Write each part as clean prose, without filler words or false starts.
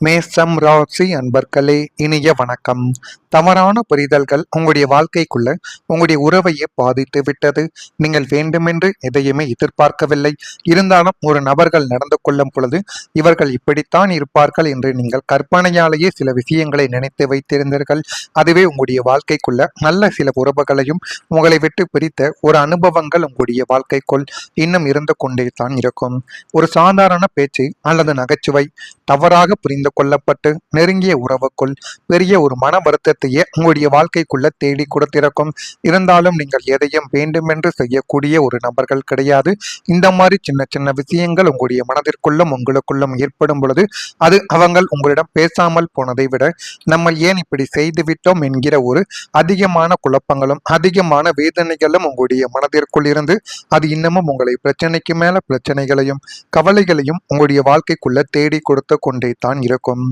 மேஷம் ராசி அன்பர்களே, இனிய வணக்கம். தவறான புரிதல்கள் உங்களுடைய வாழ்க்கைக்குள்ள உங்களுடைய உறவையே பாதித்து விட்டது. நீங்கள் வேண்டுமென்று எதையுமே எதிர்பார்க்கவில்லை. இருந்தாலும் ஒரு நபர்கள் நடந்து கொள்ளும் பொழுது இவர்கள் இப்படித்தான் இருப்பார்கள் என்று நீங்கள் கற்பனையாலேயே சில விஷயங்களை நினைத்து வைத்திருந்தீர்கள். அதுவே உங்களுடைய வாழ்க்கைக்குள்ள நல்ல சில உறவுகளையும் உங்களை விட்டு பிரித்த ஒரு அனுபவங்கள் உங்களுடைய வாழ்க்கைக்குள் இன்னும் இருந்து கொண்டே தான் இருக்கும். ஒரு சாதாரண பேச்சு அல்லது நகைச்சுவை தவறாக புரிந்து கொள்ளப்பட்டு நெருங்கிய உறவுக்குள் பெரிய ஒரு மன வருத்தத்தையே உங்களுடைய வாழ்க்கைக்குள்ள தேடி கொடுத்திருக்கும். இருந்தாலும் நீங்கள் எதையும் வேண்டுமென்று செய்யக்கூடிய ஒரு நபர்கள் கிடையாது. இந்த மாதிரி சின்ன சின்ன விஷயங்கள் உங்களுடைய மனதிற்குள்ளும் உங்களுக்குள்ளும் ஏற்படும் பொழுது அது அவங்கள் உங்களிடம் பேசாமல் போனதை விட நம்ம ஏன் இப்படி செய்து விட்டோம் என்கிற ஒரு அதிகமான குழப்பங்களும் அதிகமான வேதனைகளும் உங்களுடைய மனதிற்குள் இருந்து அது இன்னமும் உங்களை பிரச்சனைக்கு மேல பிரச்சனைகளையும் கவலைகளையும் உங்களுடைய வாழ்க்கைக்குள்ள தேடி கொடுத்து கொண்டே தான் இருக்கும்.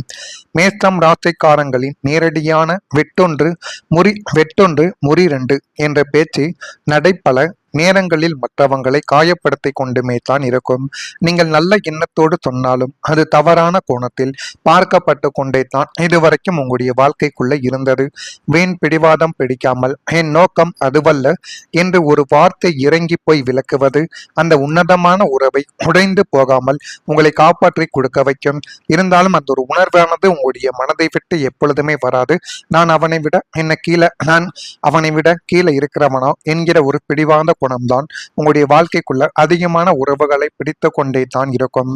மேஷம் ராசிக்காரங்களின் நேரடியான வெட்டொன்று முறி ரெண்டு என்ற பேச்சு நடைபல நேரங்களில் மற்றவங்களை காயப்படுத்தி கொண்டுமே தான் இருக்கும். நீங்கள் நல்ல எண்ணத்தோடு சொன்னாலும் அது தவறான கோணத்தில் பார்க்கப்பட்டு கொண்டே தான் இதுவரைக்கும் உங்களுடைய வாழ்க்கைக்குள்ள இருந்தது. வீண் பிடிவாதம் பிடிக்காமல் என் நோக்கம் அதுவல்ல என்று ஒரு வார்த்தை இறங்கி போய் விளக்குவது அந்த உன்னதமான உறவை உடைந்து போகாமல் உங்களை காப்பாற்றி கொடுக்க வைக்கும். இருந்தாலும் அந்த ஒரு உணர்வானது உங்களுடைய மனதை விட்டு எப்பொழுதுமே வராது. நான் அவனை விட கீழே இருக்கிறவனோ என்கிற ஒரு பிடிவாத குணம்தான் உங்களுடைய வாழ்க்கைக்குள்ள அதிகமான உறவுகளை பிடித்து கொண்டே தான் இருக்கும்.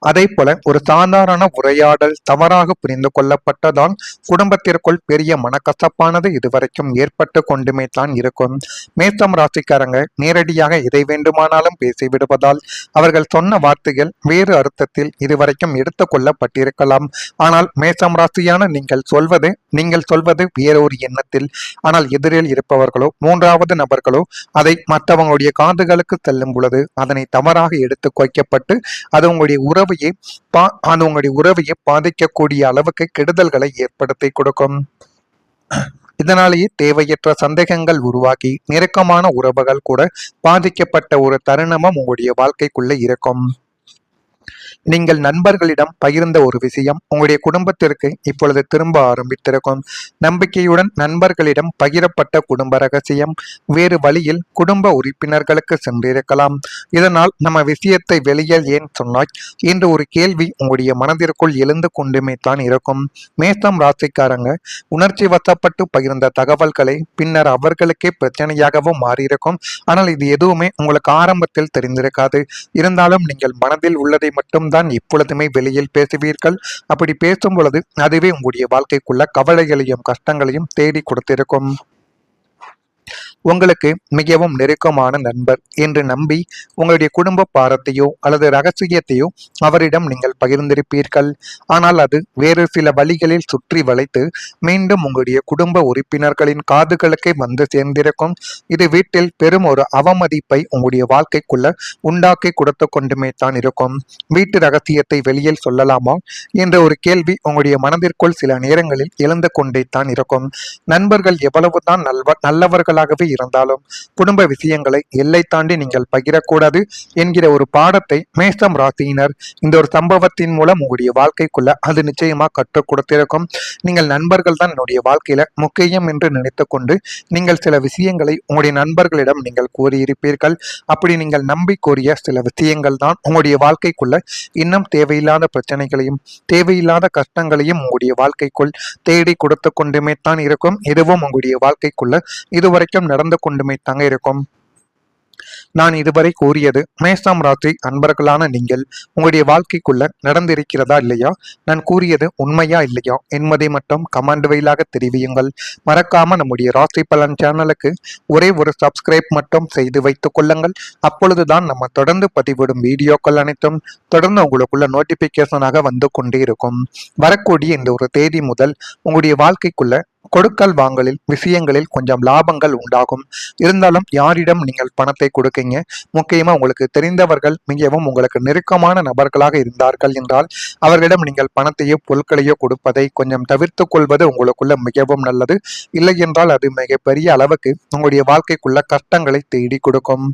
அதே போல ஒரு சாதாரண உரையாடல் தவறாக புரிந்து கொள்ளப்பட்டதால் குடும்பத்திற்குள் பெரிய மனக்கசப்பானது இதுவரைக்கும் ஏற்பட்டு கொண்டுமே தான் இருக்கும். மேஷம் ராசிக்காரங்க நேரடியாக எதை வேண்டுமானாலும் பேசிவிடுவதால் அவர்கள் சொன்ன வார்த்தைகள் வேறு அர்த்தத்தில் இதுவரைக்கும் எடுத்து கொள்ளப்பட்டிருக்கலாம். ஆனால் மேஷம் ராசியான நீங்கள் சொல்வது வேறொரு எண்ணத்தில், ஆனால் எதிரில் இருப்பவர்களோ மூன்றாவது நபர்களோ அதை மற்றவங்களுடைய காதுகளுக்கு செல்லும் பொழுது அதனை தவறாக எடுத்து குறைக்கப்பட்டு அது உங்களுடைய உறவையை பாதிக்கக்கூடிய அளவுக்கு கெடுதல்களை ஏற்படுத்தி கொடுக்கும். இதனாலேயே தேவையற்ற சந்தேகங்கள் உருவாக்கி நெருக்கமான உறவுகள் கூட பாதிக்கப்பட்ட ஒரு தருணமும் உங்களுடைய வாழ்க்கைக்குள்ள இருக்கும். நீங்கள் நண்பர்களிடம் பகிர்ந்த ஒரு விஷயம் உங்களுடைய குடும்பத்திற்கு இப்பொழுது திரும்ப ஆரம்பித்திருக்கும். நம்பிக்கையுடன் நண்பர்களிடம் பகிரப்பட்ட குடும்ப ரகசியம் வேறு வழியில் குடும்ப உறுப்பினர்களுக்கு சென்றிருக்கலாம். இதனால் நம்ம விஷயத்தை வெளியில் ஏன் சொன்னாய் என்று ஒரு கேள்வி உங்களுடைய மனதிற்குள் எழுந்து கொண்டுமே தான் இருக்கும். மேஷம் ராசிக்காரங்க உணர்ச்சி வசப்பட்டு பகிர்ந்த தகவல்களை பின்னர் அவர்களுக்கே பிரச்சனையாகவும் மாறியிருக்கும். ஆனால் இது எதுவுமே உங்களுக்கு ஆரம்பத்தில் தெரிந்திருக்காது. இருந்தாலும் நீங்கள் மனதில் உள்ளதை மட்டும் தான் எப்பொழுதுமே வெளியில் பேசுவீர்கள். அப்படி பேசும் பொழுது அதுவே உங்களுடைய வாழ்க்கைக்குள்ள கவலைகளையும் கஷ்டங்களையும் தேடி கொடுத்திருக்கும். உங்களுக்கு மிகவும் நெருக்கமான நண்பர் என்று நம்பி உங்களுடைய குடும்ப பாரத்தையோ அல்லது ரகசியத்தையோ அவரிடம் நீங்கள் பகிர்ந்திருப்பீர்கள். ஆனால் அது வேறு சில வழிகளில் சுற்றி வளைத்து மீண்டும் உங்களுடைய குடும்ப உறுப்பினர்களின் காதுகளுக்கே வந்து சேர்ந்திருக்கும். இது வீட்டில் பெரும் ஒரு அவமதிப்பை உங்களுடைய வாழ்க்கைக்குள்ள உண்டாக்கி கொடுத்து கொண்டுமே தான் இருக்கும். வீட்டு ரகசியத்தை வெளியில் சொல்லலாமா என்ற ஒரு கேள்வி உங்களுடைய மனதிற்குள் சில நேரங்களில் எழுந்து கொண்டே தான் இருக்கும். நண்பர்கள் எவ்வளவுதான் நல்லவர்களாகவே இருந்தாலும் குடும்ப விஷயங்களை எல்லை தாண்டி நீங்கள் பகிரக்கூடாது என்கிற ஒரு பாடத்தை மேஷம் ராசியினர் இந்த ஒரு சம்பவத்தின் மூலம் உங்களுடைய வாழ்க்கைக்குள்ள அது நிச்சயமா கற்றுக் கொடுத்திருக்கும். நீங்கள் நண்பர்கள் தான் என்னுடைய வாழ்க்கையில முக்கியம் என்று நினைத்து கொண்டு நீங்கள் சில விஷயங்களை உங்களுடைய நண்பர்களிடம் நீங்கள் கூறியிருப்பீர்கள். அப்படி நீங்கள் நம்பி கூறிய சில விஷயங்கள் தான் உங்களுடைய வாழ்க்கைக்குள்ள இன்னும் தேவையில்லாத பிரச்சனைகளையும் தேவையில்லாத கஷ்டங்களையும் உங்களுடைய வாழ்க்கைக்குள் தேடி கொடுத்து கொண்டுமே தான் இருக்கும். இதுவும் உங்களுடைய வாழ்க்கைக்குள்ள இதுவரைக்கும் நடந்து கொண்டுமே தாங்க இருக்கும். நான் இதுவரை கூறியது மேஷம் ராசி அன்பர்களான நீங்கள் உங்களுடைய வாழ்க்கைக்குள்ள நடந்திருக்கிறதா இல்லையா, நான் கூறியது உண்மையா இல்லையா என்பதை மட்டும் கமெண்ட் வழியாக தெரிவியுங்கள். மறக்காம நம்முடைய ராசி பலன் சேனலுக்கு ஒரே ஒரு சப்ஸ்கிரைப் மட்டும் செய்து வைத்துக் கொள்ளுங்கள். அப்பொழுதுதான் நம்ம தொடர்ந்து பதிவிடும் வீடியோக்கள் அனைத்தும் தொடர்ந்து உங்களுக்குள்ள நோட்டிபிகேஷனாக வந்து கொண்டே இருக்கும். வரக்கூடிய இந்த ஒரு தேதி முதல் உங்களுடைய வாழ்க்கைக்குள்ள கொடுக்கல் வாங்கலில் விஷயங்களில் கொஞ்சம் லாபங்கள் உண்டாகும். இருந்தாலும் யாரிடம் நீங்கள் பணத்தை கொடுக்கீங்க, முக்கியமா உங்களுக்கு தெரிந்தவர்கள் மிகவும் உங்களுக்கு நெருக்கமான நபர்களாக இருந்தார்கள் என்றால் அவர்களிடம் நீங்கள் பணத்தையோ பொருட்களையோ கொடுப்பதை கொஞ்சம் தவிர்த்து கொள்வது உங்களுக்குள்ள மிகவும் நல்லது. இல்லை என்றால் அது மிகப்பெரிய அளவுக்கு உங்களுடைய வாழ்க்கைக்குள்ள கஷ்டங்களை தேடி கொடுக்கும்.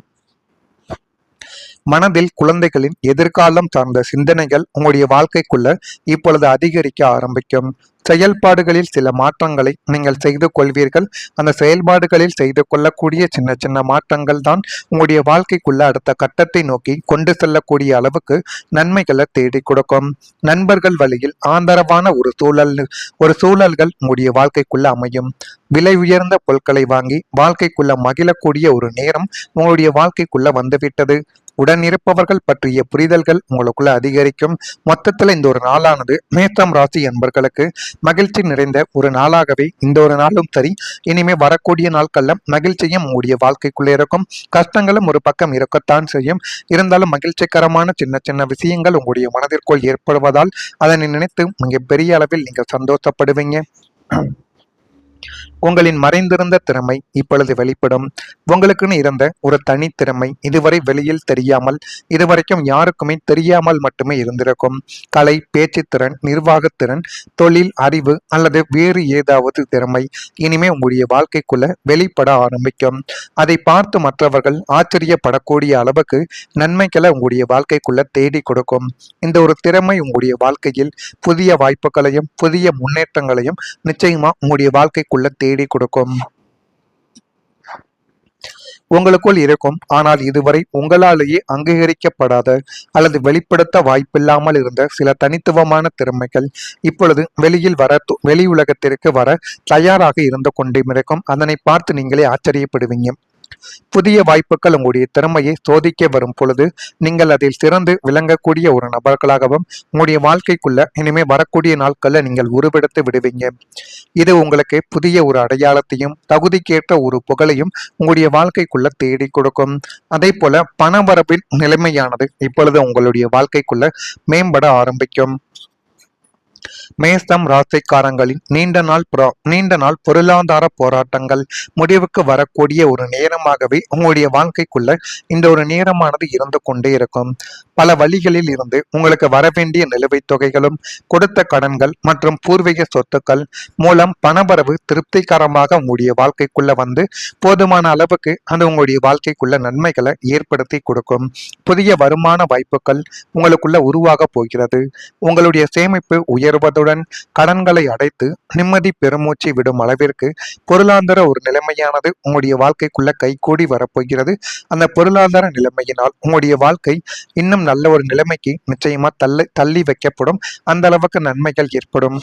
மனதில் குழந்தைகளின் எதிர்காலம் சார்ந்த சிந்தனைகள் உங்களுடைய வாழ்க்கைக்குள்ள இப்பொழுது அதிகரிக்க ஆரம்பிக்கும். செயல்பாடுகளில் சில மாற்றங்களை நீங்கள் செய்து கொள்வீர்கள். அந்த செயல்பாடுகளில் செய்து கொள்ளக்கூடிய சின்ன சின்ன மாற்றங்கள் தான் உங்களுடைய வாழ்க்கைக்குள்ள அடுத்த கட்டத்தை நோக்கி கொண்டு செல்லக்கூடிய அளவுக்கு நன்மைகளை தேடி கொடுக்கும். நண்பர்கள் வழியில் ஆதரவான ஒரு சூழல்கள் உங்களுடைய வாழ்க்கைக்குள்ள அமையும். விலை உயர்ந்த பொருட்களை வாங்கி வாழ்க்கைக்குள்ள மகிழக்கூடிய ஒரு நேரம் உங்களுடைய வாழ்க்கைக்குள்ள வந்துவிட்டது. உடன் இருப்பவர்கள் பற்றிய புரிதல்கள் உங்களுக்குள்ள அதிகரிக்கும். மொத்தத்துல இந்த ஒரு நாளானது மேஷம் ராசி என்பர்களுக்கு மகிழ்ச்சி நிறைந்த ஒரு நாளாகவே இந்த ஒரு நாளும் சரி, இனிமே வரக்கூடிய நாட்கள்ல மகிழ்ச்சியும் உங்களுடைய வாழ்க்கைக்குள்ளே இருக்கும். கஷ்டங்களும் ஒரு பக்கம் இருக்கத்தான் செய்யும். இருந்தாலும் மகிழ்ச்சிகரமான சின்ன சின்ன விஷயங்கள் உங்களுடைய மனதிற்குள் ஏற்படுவதால் அதனை நினைத்து மிக பெரிய அளவில் நீங்கள் சந்தோஷப்படுவீங்க. உங்களின் மறைந்திருந்த திறமை இப்பொழுது வெளிப்படும். உங்களுக்குன்னு இருந்த ஒரு தனித்திறமை இதுவரை வெளியில் தெரியாமல், இதுவரைக்கும் யாருக்குமே தெரியாமல் மட்டுமே இருந்திருக்கும். கலை, பேச்சுத்திறன், நிர்வாகத்திறன், தொழில், அறிவு அல்லது வேறு ஏதாவது திறமை இனிமே உங்களுடைய வாழ்க்கைக்குள்ள வெளிப்பட ஆரம்பிக்கும். அதை பார்த்து மற்றவர்கள் ஆச்சரியப்படக்கூடிய அளவுக்கு நன்மைகளை உங்களுடைய வாழ்க்கைக்குள்ள தேடி கொடுக்கும். இந்த ஒரு திறமை உங்களுடைய வாழ்க்கையில் புதிய வாய்ப்புகளையும் புதிய முன்னேற்றங்களையும் நிச்சயமா உங்களுடைய வாழ்க்கைக்குள்ள தேடி கொடுக்கும். உங்களுக்குள் இருக்கும், ஆனால் இதுவரை உங்களாலேயே அங்கீகரிக்கப்படாத அல்லது வெளிப்படுத்த வாய்ப்பில்லாமல் இருந்த சில தனித்துவமான திறமைகள் இப்பொழுது வெளி உலகத்திற்கு வர தயாராக இருந்து கொண்டே இருக்கும். அதனை பார்த்து நீங்களே ஆச்சரியப்படுவீங்க. புதிய வாய்ப்புகள் உங்களுடைய திறமையை சோதிக்க வரும் பொழுது நீங்கள் அதில் சிறந்து விளங்கக்கூடிய ஒரு நபர்களாகவும் உங்களுடைய வாழ்க்கைக்குள்ள இனிமே வரக்கூடிய நாட்கள்ல நீங்கள் உருவெடுத்து விடுவீங்க. இது உங்களுக்கு புதிய ஒரு அடையாளத்தையும் தகுதிக்கேற்ற ஒரு புகழையும் உங்களுடைய வாழ்க்கைக்குள்ள தேடி கொடுக்கும். அதே போல பணவரவின் நிலைமையானது இப்பொழுது உங்களுடைய வாழ்க்கைக்குள்ள மேம்பட ஆரம்பிக்கும். மேஷம் ராசிக்காரங்களின் நீண்ட நாள் பொருளாதார போராட்டங்கள் முடிவுக்கு வரக்கூடிய ஒரு நேரமாகவே உங்களுடைய வாழ்க்கைக்குள்ள இந்த ஒரு நேரமானது இருந்து கொண்டே இருக்கும். பல வழிகளில் இருந்து உங்களுக்கு வரவேண்டிய நிலுவைத் தொகைகளும் கொடுத்த கடன்கள் மற்றும் பூர்வீக சொத்துக்கள் மூலம் பணவரவு திருப்திகரமாக உங்களுடைய வாழ்க்கைக்குள்ள வந்து போதுமான அளவுக்கு அது உங்களுடைய வாழ்க்கைக்குள்ள நன்மைகளை ஏற்படுத்தி கொடுக்கும். புதிய வருமான வாய்ப்புகள் உங்களுக்குள்ள உருவாக போகிறது. உங்களுடைய சேமிப்பு உயர்வதுடன் கடன்களை அடைத்து நிம்மதி பெருமூச்சு விடும் அளவிற்கு பொருளாதார ஒரு நிலைமையானது உங்களுடைய வாழ்க்கைக்குள்ள கைகூடி வரப்போகிறது. அந்த பொருளாதார நிலைமையினால் உங்களுடைய வாழ்க்கை இன்னும் நல்ல ஒரு நிலைமைக்கு நிச்சயமா தள்ளி வைக்கப்படும். அந்த அளவுக்கு நன்மைகள் ஏற்படும்.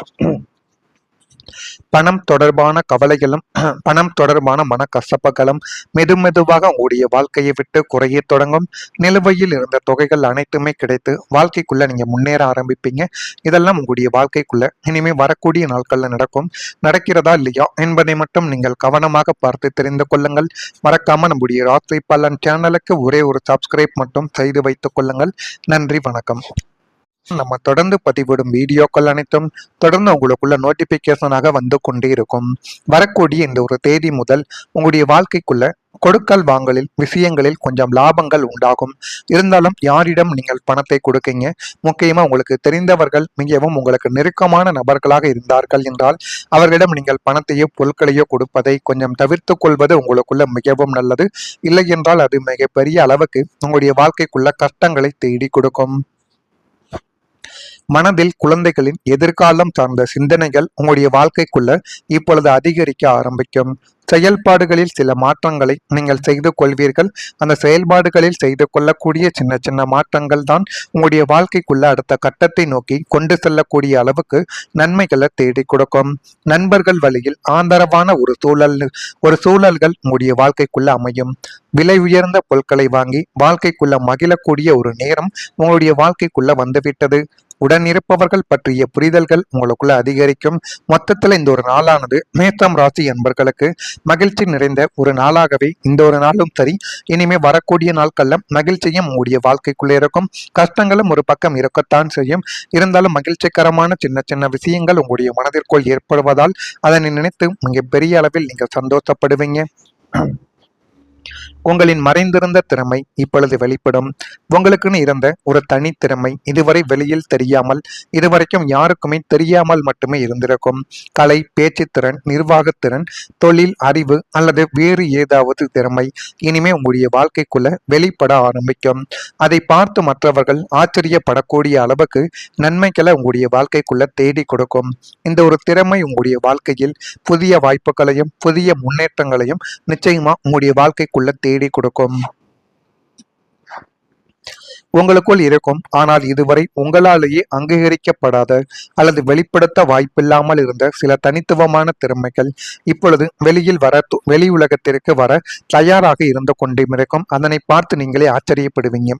பணம் தொடர்பான கவலைகளும் பணம் தொடர்பான மனக்கசப்புகளும் மெதுவாக உங்களுடைய வாழ்க்கையை விட்டு குறைய தொடங்கும். நிலுவையில் இருந்த தொகைகள் அனைத்துமே கிடைத்து வாழ்க்கைக்குள்ள நீங்க முன்னேற ஆரம்பிப்பீங்க. இதெல்லாம் உங்களுடைய வாழ்க்கைக்குள்ள இனிமே வரக்கூடிய நாட்கள்ல நடக்கிறதா இல்லையா என்பதை மட்டும் நீங்கள் கவனமாக பார்த்து தெரிந்து கொள்ளுங்கள். மறக்காம நம்முடைய ராசி பலன் சேனலுக்கு ஒரே ஒரு சப்ஸ்கிரைப் மட்டும் செய்து வைத்துக் கொள்ளுங்கள். நன்றி, வணக்கம். நம்ம தொடர்ந்து பதிவிடும் வீடியோக்கள் அனைத்தும் தொடர்ந்து உங்களுக்குள்ள நோட்டிபிகேஷனாக வந்து கொண்டே இருக்கும். வரக்கூடிய இந்த ஒரு தேதி முதல் உங்களுடைய வாழ்க்கைக்குள்ள கொடுக்கல் வாங்கலில் விஷயங்களில் கொஞ்சம் லாபங்கள் உண்டாகும். இருந்தாலும் யாரிடம் நீங்கள் பணத்தை கொடுக்கீங்க, முக்கியமா உங்களுக்கு தெரிந்தவர்கள் மிகவும் உங்களுக்கு நெருக்கமான நபர்களாக இருந்தார்கள் என்றால் அவர்களிடம் நீங்கள் பணத்தையோ பொருட்களையோ கொடுப்பதை கொஞ்சம் தவிர்த்து கொள்வது உங்களுக்குள்ள மிகவும் நல்லது. இல்லை என்றால் அது மிகப்பெரிய அளவுக்கு உங்களுடைய வாழ்க்கைக்குள்ள கஷ்டங்களை தேடி கொடுக்கும். மனதில் குழந்தைகளின் எதிர்காலம் சார்ந்த சிந்தனைகள் உங்களுடைய வாழ்க்கைக்குள்ள இப்பொழுது அதிகரிக்க ஆரம்பிக்கும். செயல்பாடுகளில் சில மாற்றங்களை நீங்கள் செய்து கொள்வீர்கள். அந்த செயல்பாடுகளில் செய்து கொள்ளக்கூடிய சின்ன சின்ன மாற்றங்கள் தான் உங்களுடைய வாழ்க்கைக்குள்ள அடுத்த கட்டத்தை நோக்கி கொண்டு செல்லக்கூடிய அளவுக்கு நன்மைகளை தேடி கொடுக்கும். நண்பர்கள் வழியில் ஆதரவான ஒரு சூழல்கள் உங்களுடைய வாழ்க்கைக்குள்ள அமையும். விலை உயர்ந்த பொருட்களை வாங்கி வாழ்க்கைக்குள்ள மகிழக்கூடிய ஒரு நேரம் உங்களுடைய வாழ்க்கைக்குள்ள வந்துவிட்டது. உடன் இருப்பவர்கள் பற்றிய புரிதல்கள் உங்களுக்குள்ள அதிகரிக்கும். மொத்தத்துல இந்த ஒரு நாளானது மேஷம் ராசி என்பர்களுக்கு மகிழ்ச்சி நிறைந்த ஒரு நாளாகவே இந்த ஒரு நாளும் சரி, இனிமே வரக்கூடிய நாட்கள்ல மகிழ்ச்சியும் உங்களுடைய வாழ்க்கைக்குள்ளே இருக்கும். கஷ்டங்களும் ஒரு பக்கம் இருக்கத்தான் செய்யும். இருந்தாலும் மகிழ்ச்சிகரமான சின்ன சின்ன விஷயங்கள் உங்களுடைய மனதிற்குள் ஏற்படுவதால் அதனை நினைத்து மிக பெரிய அளவில் நீங்கள் சந்தோஷப்படுவீங்க. உங்களின் மறைந்திருந்த திறமை இப்பொழுது வெளிப்படும். உங்களுக்குன்னு இருந்த ஒரு தனித்திறமை இதுவரை வெளியில் தெரியாமல், இதுவரைக்கும் யாருக்குமே தெரியாமல் மட்டுமே இருந்திருக்கும். கலை, பேச்சுத்திறன், நிர்வாகத்திறன், தொழில், அறிவு அல்லது வேறு ஏதாவது திறமை இனிமே உங்களுடைய வாழ்க்கைக்குள்ள வெளிப்பட ஆரம்பிக்கும். அதை பார்த்து மற்றவர்கள் ஆச்சரியப்படக்கூடிய அளவுக்கு நன்மைகளை உங்களுடைய வாழ்க்கைக்குள்ள தேடி கொடுக்கும். இந்த ஒரு திறமை உங்களுடைய வாழ்க்கையில் புதிய வாய்ப்புகளையும் புதிய முன்னேற்றங்களையும் நிச்சயமா உங்களுடைய வாழ்க்கைக்குள்ள தேடி கொடுக்கும். உங்களுக்குள் இருக்கும், ஆனால் இதுவரை உங்களாலேயே அங்கீகரிக்கப்படாத அல்லது வெளிப்படுத்த வாய்ப்பில்லாமல் இருந்த சில தனித்துவமான திறமைகள் இப்பொழுது வெளி உலகத்திற்கு வர தயாராக இருந்து கொண்டே இருக்கும். அதனை பார்த்து நீங்களே ஆச்சரியப்படுவீங்க.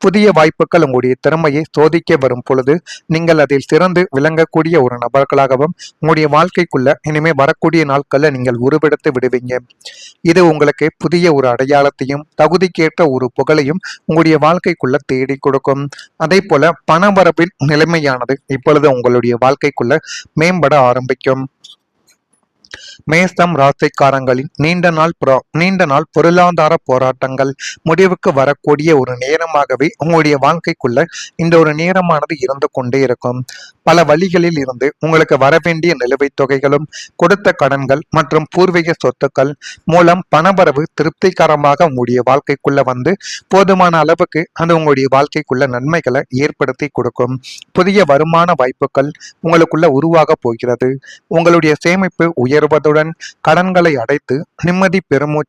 புதிய வாய்ப்புகள் உங்களுடைய திறமையை சோதிக்க வரும் பொழுது நீங்கள் அதில் சிறந்து விளங்கக்கூடிய ஒரு நபர்களாகவும் உங்களுடைய வாழ்க்கைக்குள்ள இனிமே வரக்கூடிய நாட்கள்ல நீங்கள் உருவெடுத்து விடுவீங்க. இது உங்களுக்கு புதிய ஒரு அடையாளத்தையும் தகுதிக்கேற்ற ஒரு புகழையும் உங்களுடைய வாழ்க்கைக்குள்ள தேடி கொடுக்கும். அதே போல பணவரவின் நிலைமையானது இப்பொழுது உங்களுடைய வாழ்க்கைக்குள்ள மேம்பட ஆரம்பிக்கும். மேசம் ராசிக்காரங்களின் நீண்ட நாள் பொருளாதார போராட்டங்கள் முடிவுக்கு வரக்கூடிய ஒரு நேரமாகவே உங்களுடைய வாழ்க்கைக்குள்ள இந்த ஒரு நேரமானது இருந்து கொண்டே இருக்கும். பல வழிகளில் இருந்து உங்களுக்கு வரவேண்டிய நிலுவைத் தொகைகளும் கொடுத்த கடன்கள் மற்றும் பூர்வீக சொத்துக்கள் மூலம் பணவரவு திருப்திகரமாக உங்களுடைய வாழ்க்கைக்குள்ள வந்து போதுமான அளவுக்கு அது உங்களுடைய வாழ்க்கைக்குள்ள நன்மைகளை ஏற்படுத்தி கொடுக்கும். புதிய வருமான வாய்ப்புகள் உங்களுக்குள்ள உருவாக போகிறது. உங்களுடைய சேமிப்பு உயர்வதுடன் கடன்களை அடைத்து நிம்மதி பெருமூச்சு